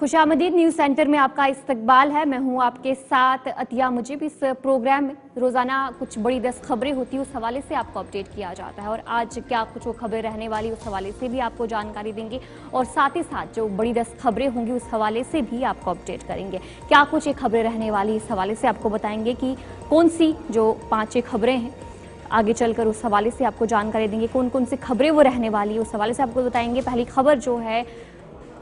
खुशामदीद news centre में आपका इस्तकबाल है। मैं हूं आपके साथ अतिया मुजीब। इस प्रोग्राम में रोज़ाना कुछ बड़ी 10 खबरें होती हैं, उस हवाले से आपको अपडेट किया जाता है और आज क्या कुछ वो खबरें रहने वाली उस हवाले से भी आपको जानकारी देंगे और साथ ही साथ जो बड़ी 10 खबरें होंगी उस हवाले से भी आपको अपडेट करेंगे। क्या कुछ ये खबरें रहने वाली इस हवाले से आपको बताएंगे कि कौन सी जो 5 खबरें हैं आगे चलकर उस हवाले से आपको जानकारी देंगे। कौन कौन सी खबरें वो रहने वाली है उस हवाले से आपको बताएंगे। पहली खबर जो है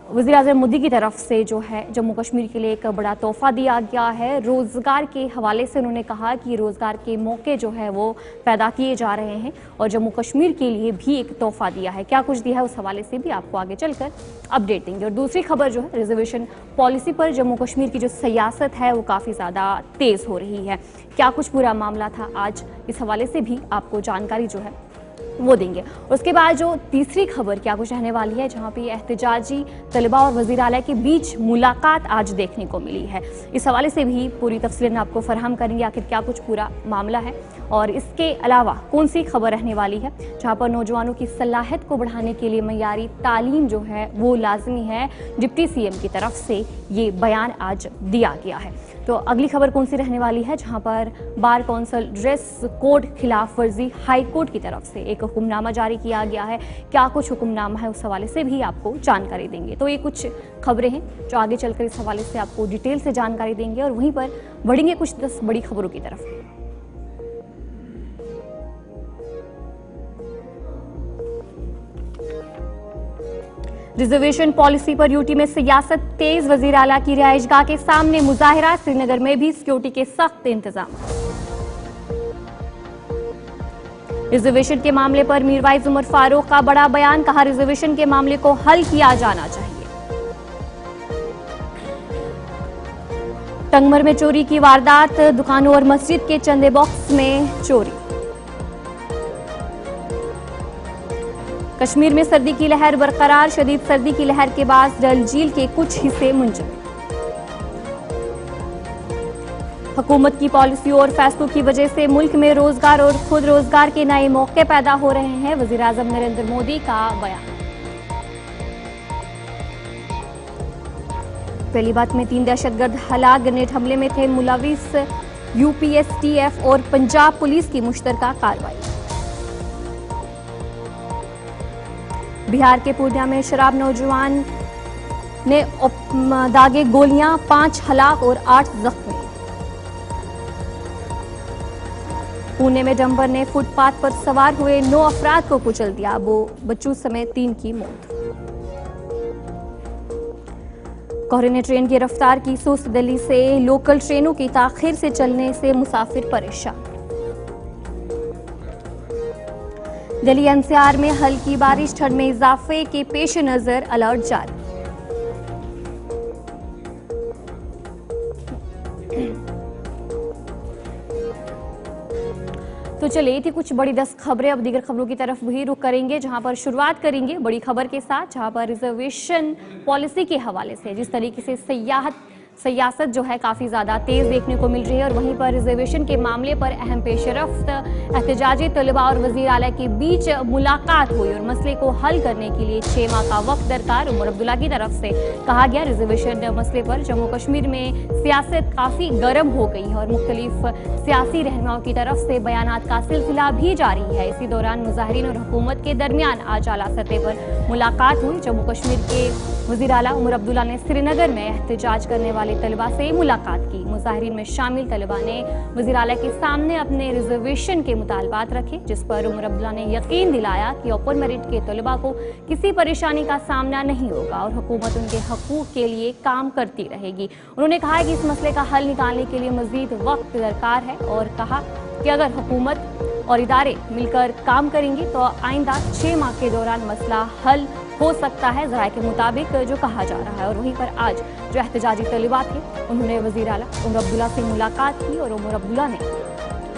वज़ीर-ए-आज़म मोदी की तरफ से जो है जम्मू कश्मीर के लिए एक बड़ा तोहफा दिया गया है। रोज़गार के हवाले से उन्होंने कहा कि रोज़गार के मौके जो है वो पैदा किए जा रहे हैं और जम्मू कश्मीर के लिए भी एक तोहफा दिया है। क्या कुछ दिया है उस हवाले से भी आपको आगे चलकर अपडेट देंगे। और दूसरी खबर जो है रिजर्वेशन पॉलिसी पर जम्मू कश्मीर की जो सियासत है वो काफ़ी ज़्यादा तेज़ हो रही है। क्या कुछ पूरा मामला था आज इस हवाले से भी आपको जानकारी जो है वो देंगे। उसके बाद जो तीसरी खबर क्या कुछ रहने वाली है, जहां पे एहतजाजी तलबा और वज़ीर आला के बीच मुलाकात आज देखने को मिली है। इस हवाले से भी पूरी तफसील आपको फराहम करेंगे आखिर क्या कुछ पूरा मामला है। और इसके अलावा कौन सी खबर रहने वाली है जहां पर नौजवानों की सलाहियत को बढ़ाने के लिए मयारी तालीम जो है वो लाजमी है। डिप्टी सीएम की तरफ से ये बयान आज दिया गया है। तो अगली खबर कौन सी रहने वाली है, जहां पर बार कौंसिल ड्रेस कोड खिलाफ वर्जी हाई कोर्ट की तरफ से एक हुक्मनामा जारी किया गया है। क्या कुछ हुक्मनामा है उस हवाले से भी आपको जानकारी देंगे। तो ये कुछ खबरें हैं जो आगे चलकर इस हवाले से आपको डिटेल से जानकारी देंगे और वहीं पर बढ़ेंगे कुछ 10 बड़ी खबरों की तरफ। रिजर्वेशन पॉलिसी पर यूटी में सियासत तेज। वजीर आला की रिहाइशगाह के सामने मुजाहिरा। श्रीनगर में भी सिक्योरिटी के सख्त इंतजाम। रिजर्वेशन के मामले पर मीरवाइज उमर फारूक का बड़ा बयान। कहा रिजर्वेशन के मामले को हल किया जाना चाहिए। टंगमर में चोरी की वारदात। दुकानों और मस्जिद के चंदे बॉक्स में चोरी। कश्मीर में सर्दी की लहर बरकरार। शदीद सर्दी की लहर के बाद डल झील के कुछ हिस्से मुंजमद। हुकूमत की पॉलिसियों और फैसलों की वजह से मुल्क में रोजगार और खुद रोजगार के नए मौके पैदा हो रहे हैं। वज़ीर-ए-आज़म नरेंद्र मोदी का बयान। पहली बात में 3 दहशतगर्द हलाक। ग्रेनेड हमले में थे मुलविस। यूपीएसटीएफ और पंजाब पुलिस की मुश्तरका कार्रवाई। बिहार के पूर्णिया में शराब नौजवान ने दागे गोलियां। 5 हलाक और 8 जख्मी। पुणे में डंपर ने फुटपाथ पर सवार हुए 9 अफराद को कुचल दिया। वो बच्चों समेत 3 की मौत। कोहरे ने ट्रेन की रफ्तार की सुस्त। दिल्ली से लोकल ट्रेनों की ताखीर से चलने से मुसाफिर परेशान। दिल्ली एनसीआर में हल्की बारिश। ठंड में इजाफे के पेश नजर अलर्ट जारी। तो चलिए थी कुछ बड़ी 10 खबरें। अब दीगर खबरों की तरफ भी रुख करेंगे, जहां पर शुरुआत करेंगे बड़ी खबर के साथ, जहां पर रिजर्वेशन पॉलिसी के हवाले से जिस तरीके से सियासत जो है काफ़ी ज़्यादा तेज़ देखने को मिल रही है और वहीं पर रिजर्वेशन के मामले पर अहम पेशरफ्त एहतजाजी तलबा और वज़ीर आला के बीच मुलाकात हुई और मसले को हल करने के लिए 6 माह का वक्त दरकार। उमर अब्दुल्ला की तरफ से कहा गया रिजर्वेशन मसले पर जम्मू कश्मीर में सियासत काफ़ी गर्म हो गई है और मुख्तलिफ सियासी रहनुमाओं की तरफ से बयानात का सिलसिला भी जारी है। इसी दौरान मुजाहिरीन और हुकूमत के दरमियान आज आला सतह पर मुलाकात हुई। जम्मू कश्मीर के वज़ीर आला उमर अब्दुल्ला ने श्रीनगर में एहतजाज करने वाले तलबा से मुलाकात की। मुजाहिरीन में शामिल तलबा ने वज़ीर आला के सामने अपने रिजर्वेशन के मुतालबात रखे, जिस पर उमर अब्दुल्ला ने यकीन दिलाया कि ओपन मेरिट के तलबा को किसी परेशानी का सामना नहीं होगा और हुकूमत उनके हकूक़ के लिए काम करती रहेगी। उन्होंने कहा कि इस मसले का हल निकालने के लिए मज़ीद वक्त दरकार है और कहा कि अगर हुकूमत और इदारे मिलकर काम करेंगे तो आइंदा 6 माह के दौरान मसला हल हो सकता है, ज़राए के मुताबिक जो कहा जा रहा है। और वहीं पर आज जो एहतजाजी तलबा थे उन्होंने वज़ीर आला उमर अब्दुल्ला से मुलाकात की और उमर अब्दुल्ला ने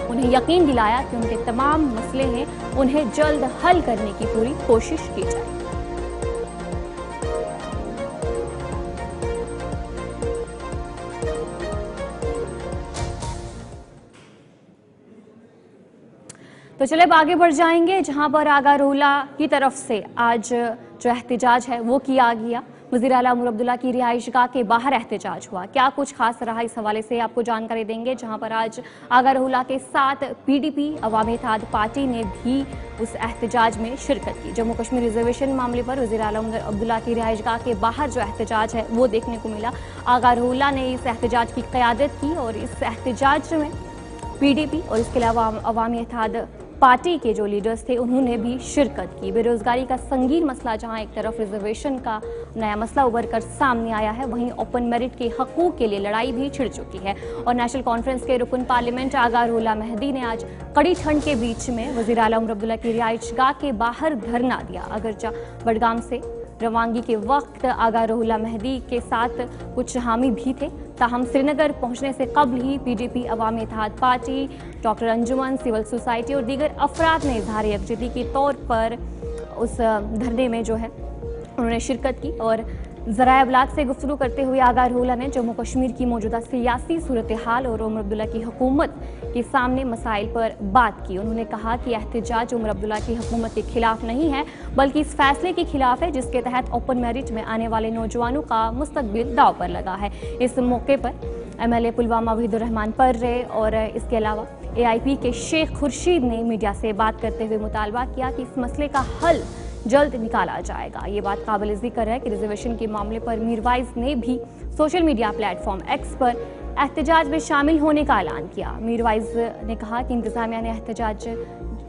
उन्हें यकीन दिलाया कि उनके तमाम मसले हैं उन्हें जल्द हल करने की पूरी कोशिश की जाए। तो चले अब आगे बढ़ जाएंगे, जहां पर आगा रोला की तरफ से आज जो एहतजाज है वो किया गया। वज़ीर आला उमर अब्दुल्ला की रिहाइशगाह के बाहर एहतजाज हुआ। क्या कुछ खास रहा, इस हवाले से आपको जानकारी देंगे, जहां पर आज आगा रहुल्ला के साथ पीडीपी अवामी इत्तेहाद पार्टी ने भी उस एहतजाज में शिरकत की। जम्मू कश्मीर रिजर्वेशन मामले पर वज़ीर आला उमर अब्दुल्ला की रिहाइशगाह के बाहर जो एहतजाज है वो देखने को मिला। आगा रहुल्ला ने इस एहतजाज की क़यादत की और इस एहतजाज में पीडीपी और इसके अलावा अवामी इत्तेहाद पार्टी के जो लीडर्स थे उन्होंने भी शिरकत की। बेरोजगारी का संगीन मसला जहां एक तरफ रिजर्वेशन का नया मसला उभर कर सामने आया है, वहीं ओपन मेरिट के हकूक के लिए लड़ाई भी छिड़ चुकी है। और नेशनल कॉन्फ्रेंस के रुकन पार्लियामेंट आगा रहुल्ला मेहदी ने आज कड़ी ठंड के बीच में वज़ीर आला उमर अब्दुल्ला की रिहाइशगाह के बाहर धरना दिया। अगरचा बडगाम से रवानगी के वक्त आगा रहुल्ला मेहदी के साथ कुछ हामी भी थे, ताहम श्रीनगर पहुंचने से कबल ही पीडीपी अवामी इत्तेहाद पार्टी, डॉक्टर अंजुमन, सिविल सोसाइटी और दीगर अफराद ने इजहार यकजहती के तौर पर उस धरने में जो है उन्होंने शिरकत की। और ज़राए अबलाग से गुफ्तगू करते हुए आगा रहुल्ला ने जम्मू कश्मीर की मौजूदा सियासी सूरत हाल और उमर अब्दुल्ला की हुकूमत के सामने मसाइल पर बात की। उन्होंने कहा कि एहतजाज उमर अब्दुल्ला की हुकूमत के खिलाफ नहीं है, बल्कि इस फैसले के खिलाफ है जिसके तहत ओपन मेरिट में आने वाले नौजवानों का मुस्तकबिल दाव पर लगा है। इस मौके पर एमएलए पुलवामा वहीदुर रहमान पर्रे और इसके अलावा एआईपी के शेख खुर्शीद ने मीडिया से बात करते हुए मुतालबा किया कि इस मसले का हल जल्द निकाला जाएगा। ये बात काबिल जिक्र है कि रिजर्वेशन के मामले पर मीरवाइज ने भी सोशल मीडिया प्लेटफॉर्म एक्स पर एहतजाज में शामिल होने का ऐलान किया। मीरवाइज ने कहा कि इंतजामिया ने एहतजाज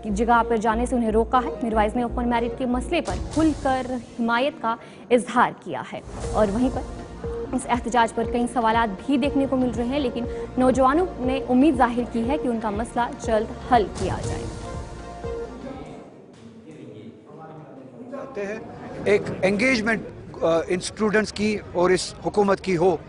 की जगह पर जाने से उन्हें रोका है। मीरवाइज ने ओपन मेरिट के मसले पर खुलकर हिमायत का इजहार किया है। और वहीं पर इस एहतजाज पर कई सवालात भी देखने को मिल रहे हैं, लेकिन नौजवानों ने उम्मीद जाहिर की है कि उनका मसला जल्द हल किया जाएगा। एक एंगेजमेंट इन स्टूडेंट्स की और इस हुकूमत की हो,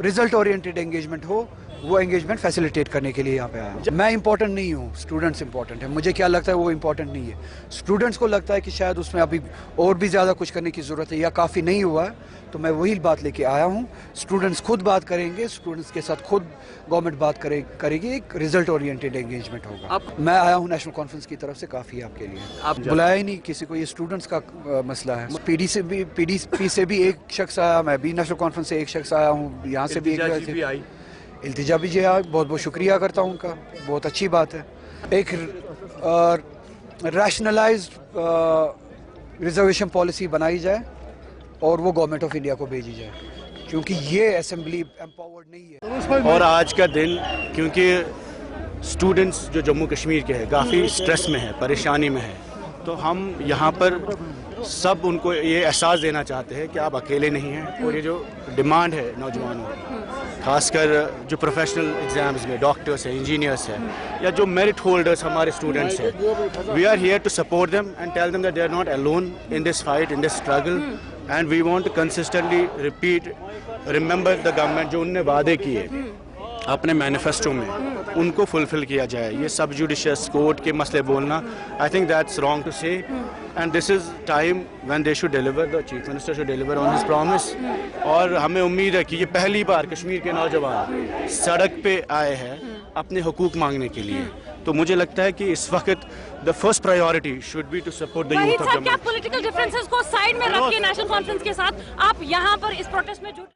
रिजल्ट ओरिएंटेड एंगेजमेंट हो, वो एंगेजमेंट फैसिलिटेट करने के लिए यहाँ पे आया हूँ। मैं इंपॉर्टेंट नहीं हूँ, स्टूडेंट्स इंपॉर्टेंट है। मुझे क्या लगता है वो इंपॉर्टेंट नहीं है। स्टूडेंट्स को लगता है कि शायद उसमें अभी और भी ज़्यादा कुछ करने की ज़रूरत है या काफ़ी नहीं हुआ है, तो मैं वही बात लेके आया हूँ। स्टूडेंट्स खुद बात करेंगे, स्टूडेंट्स के साथ खुद गवर्नमेंट बात करेगी, एक रिजल्ट ओरिएंटेड एंगेजमेंट होगा। मैं आया हूँ नेशनल कॉन्फ्रेंस की तरफ से, काफ़ी है आपके लिए। आप बुलाया ही नहीं किसी को, ये स्टूडेंट्स का मसला है। पीडीपी से भी एक शख्स आया, मैं भी नेशनल कॉन्फ्रेंस से एक शख्स आया हूँ, यहाँ से भी एक इल्तिजा भी जी आया। बहुत बहुत शुक्रिया करता हूँ उनका, बहुत अच्छी बात है। एक रैशनलाइज्ड रिजर्वेशन पॉलिसी बनाई जाए और वो गवर्नमेंट ऑफ इंडिया को भेजी जाए, क्योंकि ये असेंबली एम्पावर्ड नहीं है। और आज का दिन, क्योंकि स्टूडेंट्स जो जम्मू कश्मीर के हैं काफ़ी स्ट्रेस में है, परेशानी में है, तो हम यहाँ पर सब उनको ये एहसास देना चाहते हैं कि आप अकेले नहीं हैं। और ये जो डिमांड है नौजवानों की, खासकर जो प्रोफेशनल एग्जाम्स में डॉक्टर्स हैं, इंजीनियर्स हैं, या जो मेरिट होल्डर्स हमारे स्टूडेंट्स हैं, we are here to support them and tell them that they are not alone in this fight, in this struggle, and we want to consistently remember the government जो उनने वादे किए अपने manifesto में, उनको fulfil किया जाए। ये सब जुडिशियस कोर्ट के मसले बोलना, I think that's wrong to say, and this is time when they should deliver, the chief minister should deliver on his promise. और हमें उम्मीद है कि ये पहली बार कश्मीर के नौजवान सड़क पे आए हैं अपने हुकूक मांगने के लिए। तो मुझे लगता है कि इस वक्त the first priority should be to support the youth of Jammu. क्या पॉलिटिकल डिफरेंसेस को साइड में रख के नेशनल कॉन्फ्रेंस के साथ आप यहाँ पर इस प्रोटेस्ट में जुट?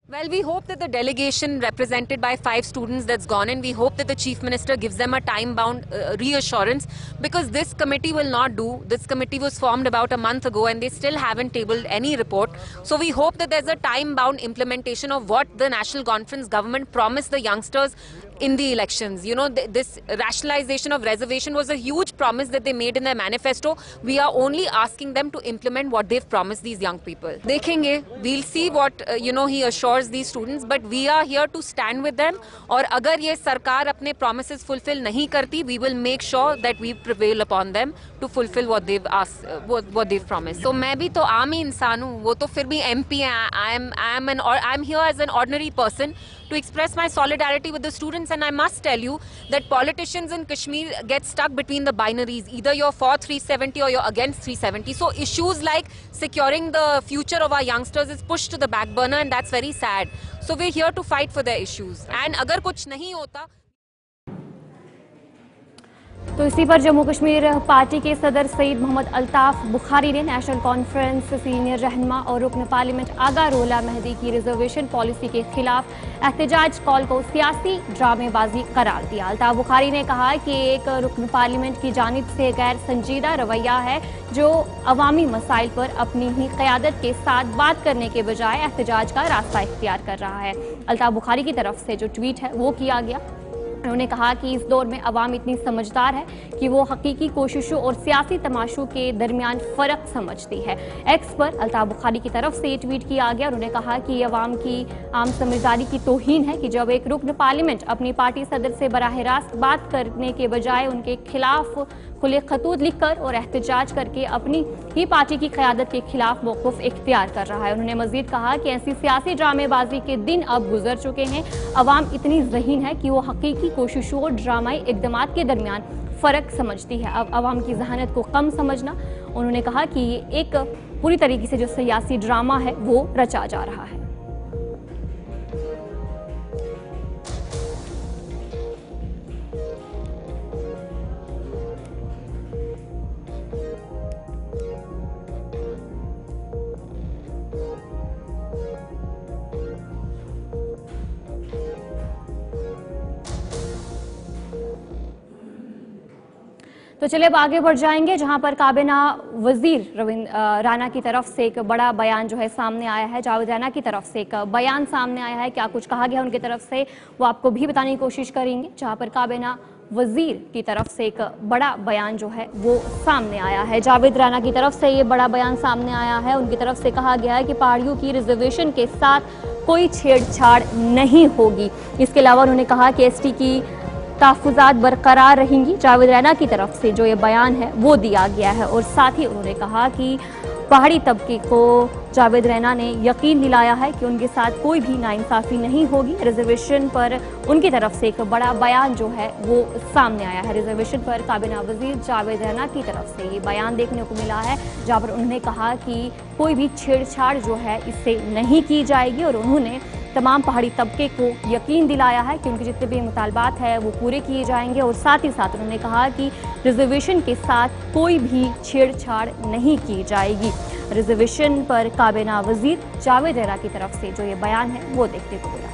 Well, we hope that the delegation represented by 5 students that's gone in, we hope that the Chief Minister gives them a time-bound reassurance, because this committee will not do. This committee was formed about a month ago and they still haven't tabled any report. So we hope that there's a time-bound implementation of what the National Conference government promised the youngsters in the elections. You know, this rationalization of reservation was a huge promise that they made in their manifesto. We are only asking them to implement what they've promised these young people. Dekhenge, we'll see what, he assures these students, but we are here to stand with them. और अगर ये सरकार अपने promises fulfill नहीं करती, we will make sure that we prevail upon them to fulfill what they've asked, what they've promised. तो मैं भी तो आम ही इंसान हूँ, वो तो फिर भी MP है. I'm here as an ordinary person to express my solidarity with the students, and I must tell you that politicians in Kashmir get stuck between the binaries. Either you're for 370 or you're against 370. So issues like securing the future of our youngsters is pushed to the back burner, and that's very sad. So we're here to fight for their issues. And agar kuch nahi hota, तो इसी पर Jammu Kashmir party के सदर सईद मोहम्मद अल्ताफ बुखारी ने national conference senior रहनुमा और रुकन parliament आगा रोला मेहदी की रिजर्वेशन पॉलिसी के खिलाफ एहतजाज कॉल को सियासी ड्रामेबाजी करार दिया। अल्ताफ बुखारी ने कहा कि एक रुकन पार्लियामेंट की जानिब से गैर संजीदा रवैया है जो अवामी मसाइल पर अपनी ही क़यादत के साथ बात करने के बजाय एहतजाज का रास्ता इख्तियार कर रहा है। अल्ताफ बुखारी की तरफ से जो ट्वीट है वो किया गया। उन्होंने कहा कि इस दौर में अवाम इतनी समझदार है कि वो हकीकी कोशिशों और सियासी तमाशों के दरमियान फ़र्क समझती है। एक्स पर अल्ताफ बुखारी की तरफ से ये ट्वीट किया गया। उन्होंने कहा कि ये अवाम की आम समझदारी की तौहीन है कि जब एक रुकन पार्लियामेंट अपनी पार्टी सदर से बराह रास्त बात करने के बजाय उनके खिलाफ खुले खतूत लिखकर और एहतजाज करके अपनी ही पार्टी की क़यादत के खिलाफ मौक़िफ़ इख्तियार कर रहा है। उन्होंने मज़ीद कहा कि ऐसी सियासी ड्रामेबाजी के दिन अब गुजर चुके हैं। अवाम इतनी ज़हीन है कि वो हकीकी कोशिशों और ड्रामाई इक़दामात के दरमियान फ़र्क समझती है। अब अवाम की जहानत को कम समझना। उन्होंने कहा कि ये एक पूरी तरीके से जो सियासी ड्रामा है वो रचा जा रहा है। तो चलिए अब आगे बढ़ जाएंगे, जहां पर काबीना वजीर राना की तरफ से एक बड़ा बयान जो है सामने आया है। जावेद राना की तरफ से एक बयान सामने आया है। क्या कुछ कहा गया उनकी तरफ से वो आपको भी बताने की कोशिश करेंगे। जहां पर काबीना वजीर की तरफ से एक बड़ा बयान जो है वो सामने आया है। जावेद राना की तरफ से ये बड़ा बयान सामने आया है। उनकी तरफ से कहा गया है कि पहाड़ियों की रिजर्वेशन के साथ कोई छेड़छाड़ नहीं होगी। इसके अलावा उन्होंने कहा कि एसटी की तहफ़्फ़ुज़ात बरकरार रहेंगी। जावेद रैना की तरफ से जो ये बयान है वो दिया गया है। और साथ ही उन्होंने कहा कि पहाड़ी तबके को जावेद रैना ने यकीन दिलाया है कि उनके साथ कोई भी नाइंसाफ़ी नहीं होगी। रिजर्वेशन पर उनकी तरफ से एक बड़ा बयान जो है वो सामने आया है। रिजर्वेशन पर काबीना वजीर जावेद रैना की तरफ से ये बयान देखने को मिला है, जहाँ पर उन्होंने कहा कि कोई भी छेड़छाड़ जो है इससे नहीं की जाएगी। और उन्होंने तमाम पहाड़ी तबके को यकीन दिलाया है कि उनके जितने भी मुतालबात हैं वो पूरे किए जाएंगे। और साथ ही साथ उन्होंने कहा कि रिजर्वेशन के साथ कोई भी छेड़छाड़ नहीं की जाएगी। रिजर्वेशन पर काबीना वजीर जावेद रैना की तरफ से जो ये बयान है वो देखने को मिला।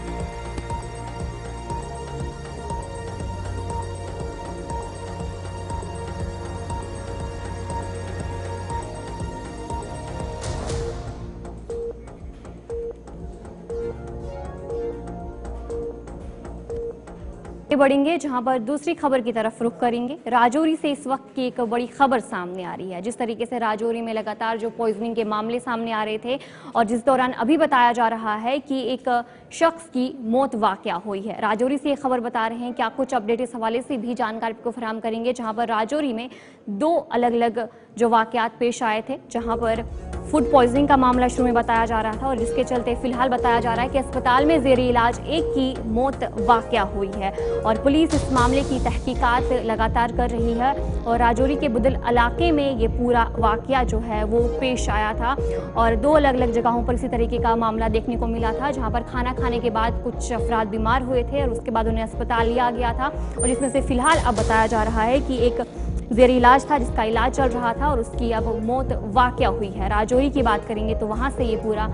बढ़ेंगे, जहां पर दूसरी खबर की तरफ रुख करेंगे। राजौरी से इस वक्त की एक बड़ी खबर सामने आ रही है। जिस तरीके से राजौरी में लगातार जो पॉइजनिंग के मामले सामने आ रहे थे और जिस दौरान अभी बताया जा रहा है कि एक शख्स की मौत वाक़या हुई है। राजौरी से ये खबर बता रहे हैं। क्या कुछ अपडेट इस हवाले से भी जानकारी को फराहम करेंगे, जहां पर राजौरी में दो अलग अलग जो वाक़यात पेश आए थे, जहां पर फूड पॉइजनिंग का मामला शुरू में बताया जा रहा था और जिसके चलते फिलहाल बताया जा रहा है कि अस्पताल में ज़ेरे इलाज एक की मौत वाक़या हुई है। और पुलिस इस मामले की तहकीकात लगातार कर रही है। और राजौरी के बुदल इलाके में ये पूरा वाक़या जो है वो पेश आया था और दो अलग अलग जगहों पर इसी तरीके का मामला देखने को मिला था, जहाँ पर खाना खाने के बाद कुछ अफराद बीमार हुए थे और उसके बाद उन्हें अस्पताल लिया गया था। और जिसमें से फिलहाल अब बताया जा रहा है कि एक ज़ेरे इलाज था जिसका इलाज चल रहा था और उसकी अब मौत वाक़या हुई है। राजौरी की बात करेंगे तो वहाँ से ये पूरा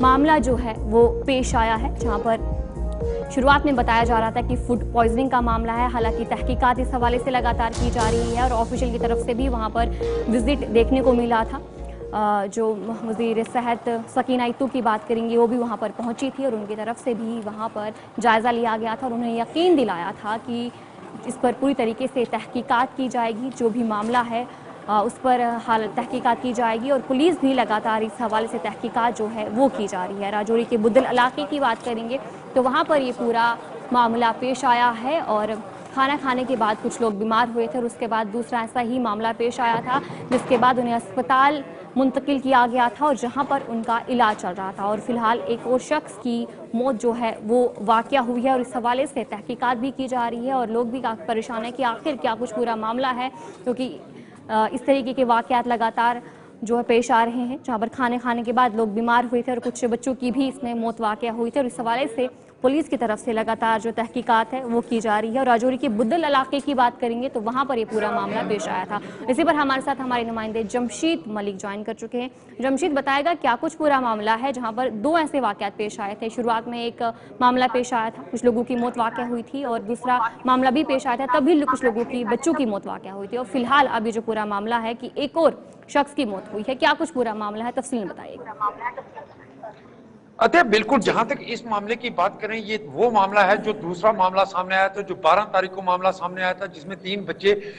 मामला जो है वो पेश आया है, जहाँ पर शुरुआत में बताया जा रहा था कि फूड पॉइजनिंग का मामला है। हालांकि तहकीकात इस हवाले से लगातार की जा रही है और ऑफिशियल की तरफ से भी वहाँ पर विजिट देखने को मिला था। जो वज़ीर सेहत सकीना इत्तू की बात करेंगे वो भी वहाँ पर पहुँची थी और उनकी तरफ से भी वहाँ पर जायज़ा लिया गया था और उन्हें यकीन दिलाया था कि इस पर पूरी तरीके से तहकीकात की जाएगी। जो भी मामला है उस पर हाल तहकीकात की जाएगी और पुलिस भी लगातार इस हवाले से तहकीकात जो है वो की जा रही है। राजौरी के बुदल इलाके की बात करेंगे तो वहाँ पर ये पूरा मामला पेश आया है और खाना खाने के बाद कुछ लोग बीमार हुए थे और उसके बाद दूसरा ऐसा ही मामला पेश आया था, जिसके बाद उन्हें अस्पताल मुंतकिल किया गया था और जहां पर उनका इलाज चल रहा था। और फिलहाल एक और शख्स की मौत जो है वो वाक़या हुई है और इस हवाले से तहकीकात भी की जा रही है और लोग भी काफ़ी परेशान है कि आखिर क्या कुछ पूरा मामला है, क्योंकि इस तरीके के वाक़यात लगातार जो है पेश आ रहे हैं, जहाँ पर खाने खाने के बाद लोग बीमार हुए थे और कुछ बच्चों की भी इसमें मौत वाक़या हुई थी और इस हवाले से पुलिस की तरफ से लगातार जो तहकीकात है वो की जा रही है। और राजौरी के बुद्दल इलाके की बात करेंगे तो वहां पर ये पूरा मामला पेश आया था। इसी पर हमारे साथ हमारे नुमाइंदे जमशीद मलिक ज्वाइन कर चुके हैं। जमशीद, बताएगा क्या कुछ पूरा मामला है, जहां पर दो ऐसे वाकयात पेश आए थे। शुरुआत में एक मामला पेश आया था, कुछ लोगों की मौत वाक़या हुई थी, और दूसरा मामला भी पेश आया था, तभी कुछ लोगों की, बच्चों की मौत वाक़या हुई थी। और फिलहाल अभी जो पूरा मामला है कि एक और शख्स की मौत हुई है, क्या कुछ पूरा मामला है, तफसील बताइएगा। अतः बिल्कुल, जहां तक इस मामले की बात करें, ये वो मामला है जो दूसरा मामला सामने आया था, जो 12 तारीख को मामला सामने आया था, जिसमें 3 बच्चे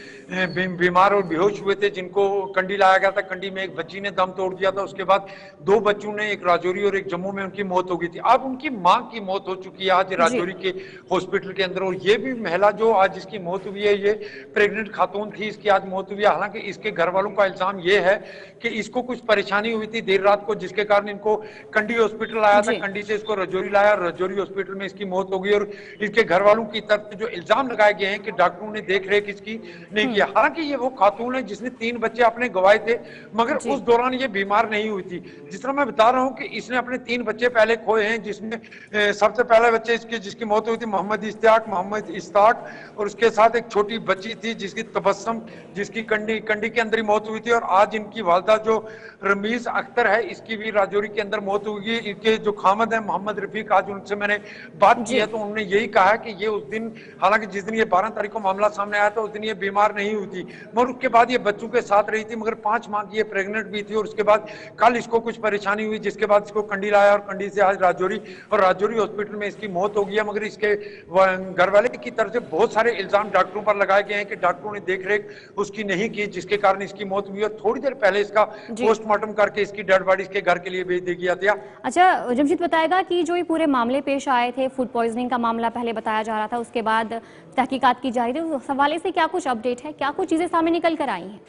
बीमार और बेहोश हुए थे, जिनको कंडी लाया गया था। कंडी में एक बच्ची ने दम तोड़ दिया था। उसके बाद 2 बच्चों ने, एक राजौरी और एक जम्मू में, उनकी मौत हो गई थी। अब उनकी मां की मौत हो चुकी है आज राजौरी के हॉस्पिटल के अंदर। और ये भी महिला जो आज जिसकी मौत हुई है, ये प्रेग्नेंट खातून थी, इसकी आज मौत हुई है। हालांकि इसके घर वालों का इल्जाम ये है कि इसको कुछ परेशानी हुई थी देर रात को, जिसके कारण इनको कंडी हॉस्पिटल लाया था, कंडी से इसको रजौरी लाया, रजौरी हॉस्पिटल में इसकी मौत हो गई। और इसके घर वालों की तरफ से जो इल्जाम लगाए गए हैं कि डॉक्टरों ने देख रेख इसकी नहीं किया। हालांकि ये वो खातून है जिसने 3 बच्चे अपने गंवाए थे, मगर उस दौरान ये बीमार नहीं हुई थी। जिस तरह मैं बता रहा हूं कि इसने अपने 3 बच्चे पहले खोए हैं, जिसमें सबसे पहले बच्चे इसके जिसकी मौत हुई थी मोहम्मद इश्तियाक, और उसके साथ एक छोटी बच्ची थी जिसकी तबस्सुम, जिसकी कंडी के अंदर ही मौत हुई थी। और आज इनकी वालदा जो रमीज अख्तर है, इसकी भी राजौरी के अंदर मौत हुई। इनके जो खामद है मोहम्मद रफीक, आज उनसे मैंने बात की है तो उन्होंने यही कहा कि ये उस दिन, हालांकि जिस दिन ये 12 तारीख को मामला सामने आया था, उस दिन ये बीमार नहीं हुई थी, मगर उसके बाद ये बच्चों के साथ रही थी। मगर 5 माह की ये प्रेग्नेंट भी थी। और उसके बाद कल इसको कुछ परेशानी हुई, जिसके बाद इसको कंडी लाया, और कंडी से आज राजौरी, और राजौरी हॉस्पिटल में इसकी मौत हो गई है। मगर इसके घर वाले की तरफ से बहुत सारे इल्जाम डॉक्टरों पर लगाए गए हैं कि डॉक्टरों ने देख रेख उसकी नहीं की, जिसके कारण इसकी मौत हुई। और थोड़ी देर पहले इसका पोस्टमार्टम करके इसकी डेड बॉडी इसके घर के लिए भेज दी गया था। अच्छा जमशीद, बताएगा कि जो ये पूरे मामले पेश आए थे, फूड पॉइजनिंग का मामला पहले बताया जा रहा था, उसके बाद तहकीकात की जा रही थी, उस हवाले से क्या कुछ अपडेट है, क्या कुछ चीजें सामने निकल कर आई हैं?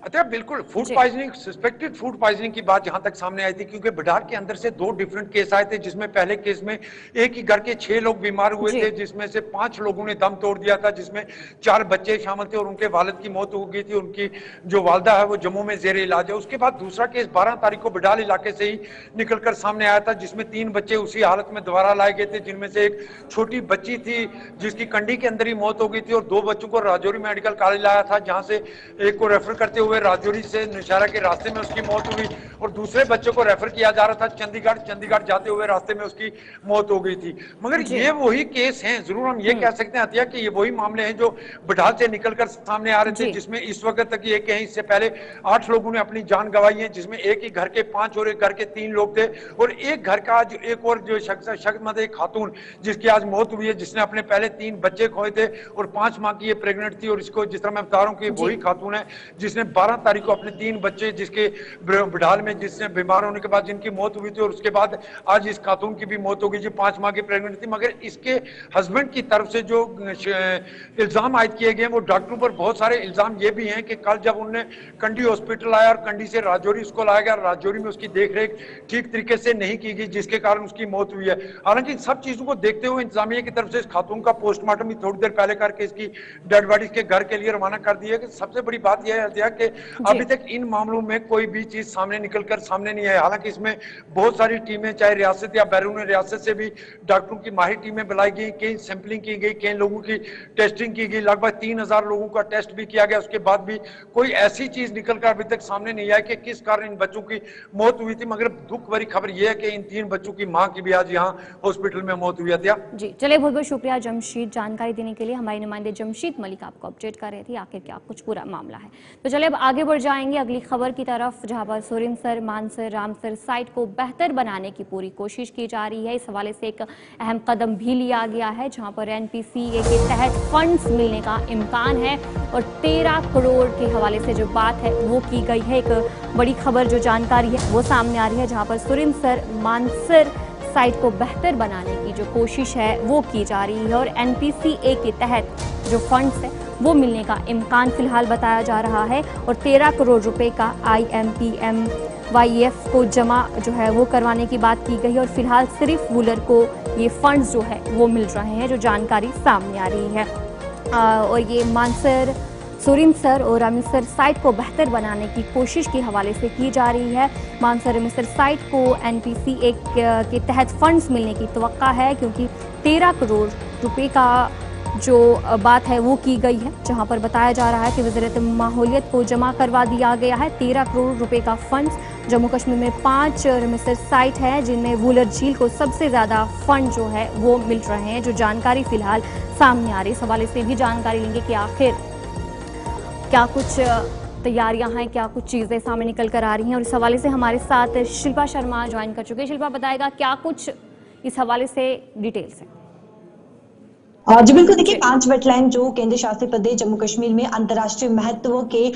अच्छा, बिल्कुल, food poisoning, suspected food poisoning की बात जहां तक सामने आई थी, क्योंकि बिडार के अंदर से 2 डिफरेंट केस आए थे, जिसमें पहले केस में एक ही घर के 6 लोग बीमार हुए थे, जिसमें से 5 लोगों ने दम तोड़ दिया था, जिसमें 4 बच्चे शामिल थे और उनके वालिद की मौत हो गई थी। उनकी जो वालदा है वो जम्मू में जेर इलाज है। उसके बाद दूसरा केस 12 तारीख को बिडाल इलाके से ही निकलकर सामने आया था, जिसमें 3 बच्चे उसी हालत में दोबारा लाए गए थे, जिनमें से एक छोटी बच्ची थी जिसकी कंडी के अंदर ही मौत हो गई थी, और 2 बच्चों को राजौरी मेडिकल कॉलेज लाया था, जहां से एक को रेफर करते हुए राजौरी से निशारा के रास्ते में उसकी मौत हुई, और दूसरे बच्चे को रेफर किया जा रहा था चंडीगढ़ जाते हुए रास्ते में उसकी मौत हो गई थी। मगर ये वही केस हैं, जरूर हम ये कह सकते हैं अतिया कि ये वही मामले हैं जो बिडाल से निकलकर सामने आ रहे थे, जिसमें इस वक्त तक ये कहें इससे पहले 8 लोगों ने अपनी जान गंवाई है, जिसमें एक ही घर के 5 और एक घर के 3 लोग थे, और एक घर का आज एक और जो शख्स मत एक खातून जिसकी आज मौत हुई है, जिसने अपने पहले 3 बच्चे खोए थे और 5 माह की ये प्रेग्नेंट थी। और इसको जिस तरह मैं बता रहा हूँ कि वही खातून है जिसने 12 तारीख को अपने 3 बच्चे, जिसके बिडाल में जिसने बीमार होने के बाद जिनकी मौत हुई थी, और उसके बाद आज इस खातून की भी मौत हो गई जो 5 माह की प्रेग्नेंट थी। मगर इसके हस्बैंड की तरफ से जो इल्जाम आयद किए गए वो डॉक्टरों पर बहुत सारे इल्जाम ये भी हैं कि कल जब उन्होंने कंडी हॉस्पिटल आया और कंडी से राजौरी उसको लाया गया, राजौरी में उसकी देखरेख ठीक तरीके से नहीं की गई, जिसके कारण उसकी मौत हुई है। हालांकि इन सब चीजों को देखते हुए इंतजामिया की तरफ से इस खातून का पोस्टमार्टम भी थोड़ी देर पहले करके इसकी डेड बॉडी के घर के लिए रवाना कर दी है। कि सबसे बड़ी बात यह है कि अभी तक इन मामलों में कोई भी चीज सामने निकलकर सामने नहीं आई। हालांकि इसमें बहुत सारी टीमें, चाहे रियासत या बैरून रियासत से भी डॉक्टरों की माहिर टीमें बुलाई गई, कई सैंपलिंग की गई, कई लोगों की टेस्टिंग की गई, लगभग 3000 लोगों का टेस्ट भी किया गया। उसके बाद भी कोई ऐसी चीज निकलकर अभी तक सामने नहीं आई कि किस कारण इन बच्चों की मौत हुई थी। मगर दुख भरी खबर यह है कि इन 3 बच्चों की मां की भी आज यहाँ हॉस्पिटल में मौत हुई थी। जी चलिए, बहुत बहुत शुक्रिया जमशीद जानकारी देने के लिए। हमारे नुमाइंदे जमशीद मलिक आपको अपडेट कर रहे थे आखिर क्या कुछ पूरा मामला है। तो चलिए अब आगे बढ़ जाएंगे अगली खबर की तरफ, जहां पर सुरिनसर, मानसर, रामसर साइट को बेहतर बनाने की पूरी कोशिश की जा रही है। इस हवाले से एक अहम कदम भी लिया गया है, जहां पर NPCA के तहत फंड्स मिलने का इम्कान है और 13 करोड़ के हवाले से जो बात है वो की गई है। एक बड़ी खबर जो जानकारी है वो सामने आ रही है, जहां पर सुरिनसर, मानसर साइट को बेहतर बनाने की जो कोशिश है वो की जा रही है और NPCA के तहत जो फंड्स है वो मिलने का इम्कान फिलहाल बताया जा रहा है और 13 करोड़ रुपए का IMPMYF को जमा जो है वो करवाने की बात की गई और फिलहाल सिर्फ वूलर को ये फंड्स जो है वो मिल रहे हैं, जो जानकारी सामने आ रही है। और ये मानसर सुरिमसर और रामेसर साइट को बेहतर बनाने की कोशिश के हवाले से की जा रही है। मानसर रामेसर साइट को NPCA के तहत फंड्स मिलने की तवक्का है, क्योंकि 13 करोड़ रुपए का जो बात है वो की गई है, जहां पर बताया जा रहा है कि वज़ारत माहौलियत को जमा करवा दिया गया है 13 करोड़ रुपए का फंड्स। जम्मू कश्मीर में 5 रामेसर साइट है जिनमें वुलर झील को सबसे ज़्यादा फंड जो है वो मिल रहे हैं, जो जानकारी फिलहाल सामने आ रही है। इस हवाले से भी जानकारी लेंगे कि आखिर क्या कुछ तैयारियां हैं, क्या कुछ चीज़ें सामने निकल कर आ रही हैं, और इस हवाले से हमारे साथ शिल्पा शर्मा ज्वाइन कर चुके हैं। शिल्पा बताएगा क्या कुछ इस हवाले से डिटेल्स है। जी बिल्कुल, देखिए 5 वेटलैंड जो केंद्र शासित प्रदेश जम्मू कश्मीर में अंतर्राष्ट्रीय महत्व के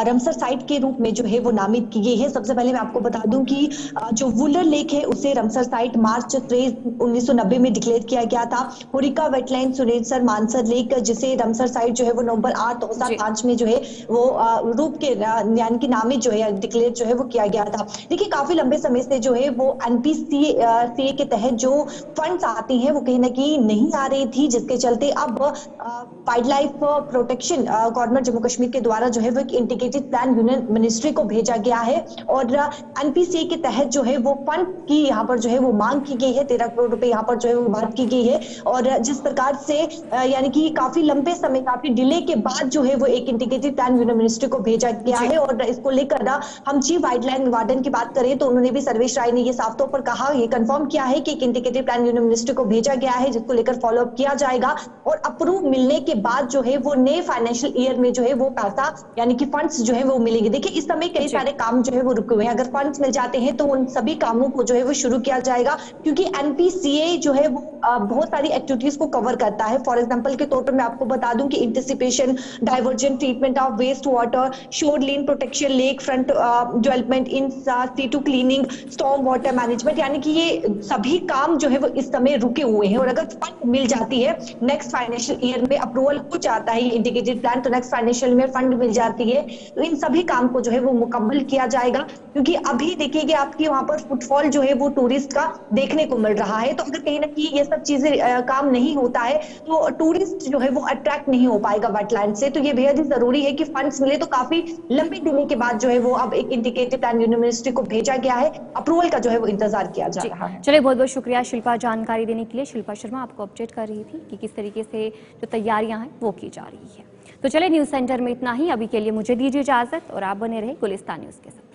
रामसर साइट के रूप में जो है वो नामित की गई है। सबसे पहले मैं आपको बता दूं कि जो वुलर लेक है उसे रामसर साइट मार्च 13, 1990 में डिक्लेयर किया गया था। होरिका वेटलैंड, सुरेसर, मानसर लेक जिसे रामसर साइट जो है वो नवंबर 8, 2005 में जो है वो रूप के यानी कि नामित जो है डिक्लेयर जो है वो किया गया था। देखिए काफी लंबे समय से जो है वो NPCA के तहत जो फंड्स आती है वो कहीं ना कहीं नहीं आ रही थी, जिसके चलते अब wild life protection government Jammu Kashmir के द्वारा जो है वो एक इंटीग्रेटेड प्लान यूनियन मिनिस्ट्री को भेजा गया है, और NPCA के तहत जो है वो फंड की यहाँ पर जो है वो मांग की गई है। 13 करोड़ रुपए यहाँ पर जो है वो बात की गई है, और जिस प्रकार से यानी कि काफी लंबे समय, काफी डिले के बाद जो है वो एक इंटीग्रेटेड प्लान यूनियन मिनिस्ट्री को भेजा गया है। और इसको लेकर हम चीफ वाइल्ड लाइफ वार्डन की बात करें तो उन्होंने भी, सर्वेश राय ने ये साफ तौर पर कहा, ये कंफर्म किया है कि एक इंटीग्रेटेड प्लान यूनियन मिनिस्ट्री को भेजा गया है, जिसको लेकर फॉलोअप किया जाएगा, और अप्रूव मिलने के बाद जो है वो नए फाइनेंशियल ईयर में जो है वो पैसा यानी कि फंड्स जो है वो मिलेंगे। देखिए इस समय कई सारे काम जो है वो रुके हुए हैं, अगर फंड्स मिल जाते हैं तो उन सभी कामों को जो है वो शुरू किया जाएगा, क्योंकि NPCA जो है वो बहुत सारी एक्टिविटीज को कवर करता है। फॉर एग्जांपल के तौर पर मैं आपको बता दूं कि anticipation, diversion, treatment of waste water, shore lane protection, lake front development, in C2 cleaning, storm water management, यानी कि ये सभी काम जो है वो इस समय रुके हुए हैं। और अगर फंड मिल जाती है, नेक्स्ट फाइनेंशियल ईयर में अप्रूवल हो जाता है इंटीग्रेटेड प्लान, तो नेक्स्ट फाइनेंशियल ईयर फंड मिल जाती है, तो इन सभी काम को जो है वो मुकम्मल किया जाएगा। क्योंकि अभी देखिए आपकी वहां पर फुटफॉल जो है वो टूरिस्ट का देखने को मिल रहा है, तो अगर कहीं ना कहीं ये सब चीजें काम नहीं होता है तो टूरिस्ट जो है वो अट्रैक्ट नहीं हो पाएगा वेटलैंड से। तो ये बेहद ही जरूरी है कि फंड्स मिले। तो काफी लंबे दिनों के बाद जो है वो अब एक इंटीग्रेटेड प्लान यूनियन मिनिस्ट्री को भेजा गया है, अप्रूवल का जो है वो इंतजार किया जा रहा है। चलिए, बहुत बहुत शुक्रिया शिल्पा जानकारी देने के लिए। शिल्पा शर्मा आपको अपडेट कर रही थी कि किस तरीके से जो तैयारियां हैं वो की जा रही है। तो चलिए, न्यूज सेंटर में इतना ही। अभी के लिए मुझे दीजिए इजाजत, और आप बने रहे गुलिस्तान न्यूज के साथ।